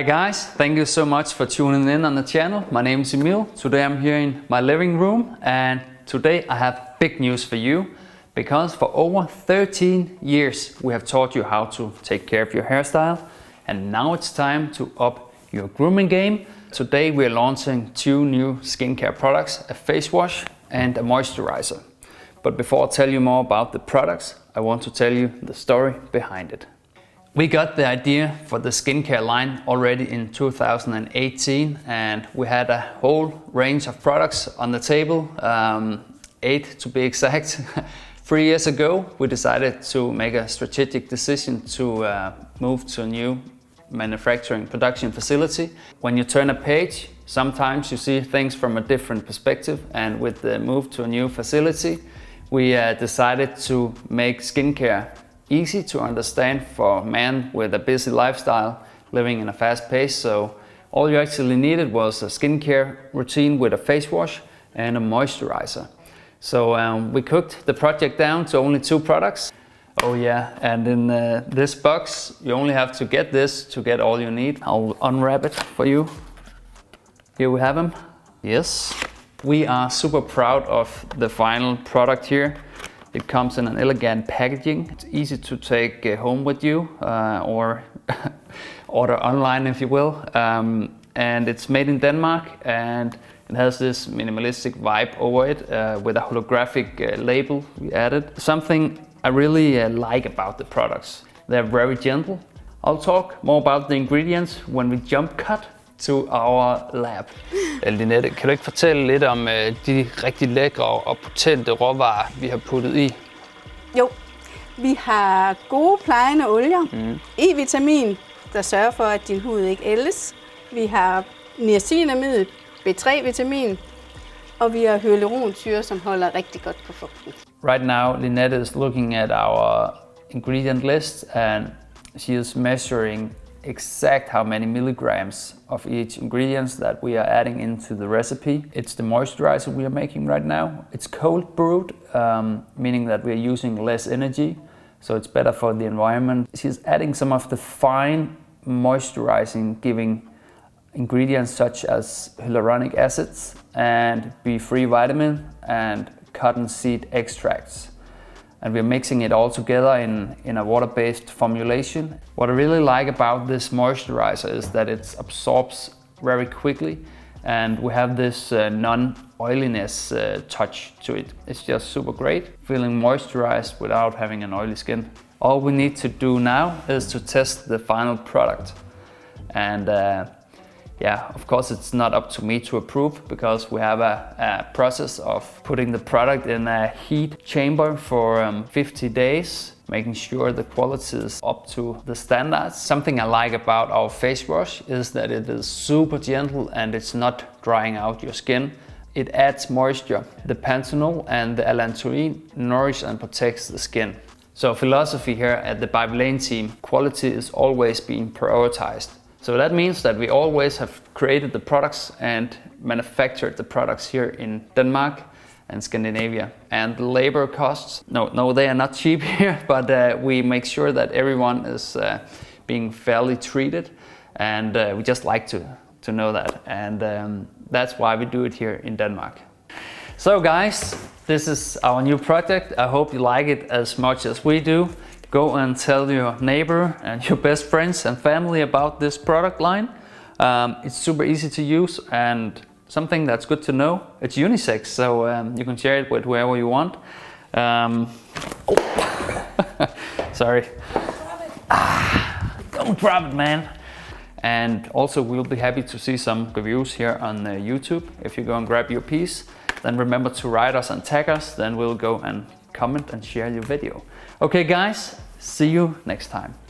Hi guys, thank you so much for tuning in on the channel. My name is Emil. Today I'm here in my living room and today I have big news for you because for over 13 years we have taught you how to take care of your hairstyle and now it's time to up your grooming game. Today we're launching two new skincare products, a face wash and a moisturizer. But before I tell you more about the products, I want to tell you the story behind it. We got the idea for the skincare line already in 2018 and we had a whole range of products on the table, 8 to be exact. 3 years ago we decided to make a strategic decision to move to a new manufacturing production facility. When you turn a page, sometimes you see things from a different perspective, and with the move to a new facility we decided to make skincare easy to understand for men with a busy lifestyle living in a fast pace. So all you actually needed was a skincare routine with a face wash and a moisturizer. So we cooked the project down to only 2 products. Oh yeah, and in this box you only have to get this to get all you need. I'll unwrap it for you. Here we have them. Yes. We are super proud of the final product here. It comes in an elegant packaging. It's easy to take home with you or order online if you will. And it's made in Denmark and it has this minimalistic vibe over it with a holographic label we added. Something I really like about the products. They're very gentle. I'll talk more about the ingredients when we jump cut to our lab. Linette, kan du ikke fortælle lidt om de rigtig lækre og potente råvarer, vi har puttet i? Jo, vi har gode plejende olier, E-vitamin, der sørger for, at din hud ikke ældes. Vi har niacinamid, B3-vitamin, og vi har hyaluronsyre, som holder rigtig godt på fugten. Right now, Linette is looking at our ingredient list and she is measuring exact how many milligrams of each ingredients that we are adding into the recipe. It's the moisturizer we are making right now. It's cold brewed, meaning that we are using less energy, so it's better for the environment. She's adding some of the fine moisturizing giving ingredients such as hyaluronic acids and B3 vitamin and cottonseed extracts. And we're mixing it all together in a water-based formulation. What I really like about this moisturizer is that it absorbs very quickly and we have this non-oiliness touch to it. It's just super great, feeling moisturized without having an oily skin. All we need to do now is to test the final product. And yeah, of course it's not up to me to approve because we have a process of putting the product in a heat chamber for 50 days, making sure the quality is up to the standards. Something I like about our face wash is that it is super gentle and it's not drying out your skin. It adds moisture. The panthenol and the allantoin nourish and protects the skin. So philosophy here at the By Vilain team, quality is always being prioritized. So that means that we always have created the products and manufactured the products here in Denmark and Scandinavia. And the labor costs, no, they are not cheap here, but we make sure that everyone is being fairly treated. And we just like to know that. And that's why we do it here in Denmark. So guys, this is our new project. I hope you like it as much as we do. Go and tell your neighbor and your best friends and family about this product line. It's super easy to use and something that's good to know. It's unisex, so you can share it with whoever you want. Sorry. Don't drop it, man. And also we'll be happy to see some reviews here on YouTube. If you go and grab your piece, then remember to write us and tag us, then we'll go and comment and share your video. Okay guys, see you next time.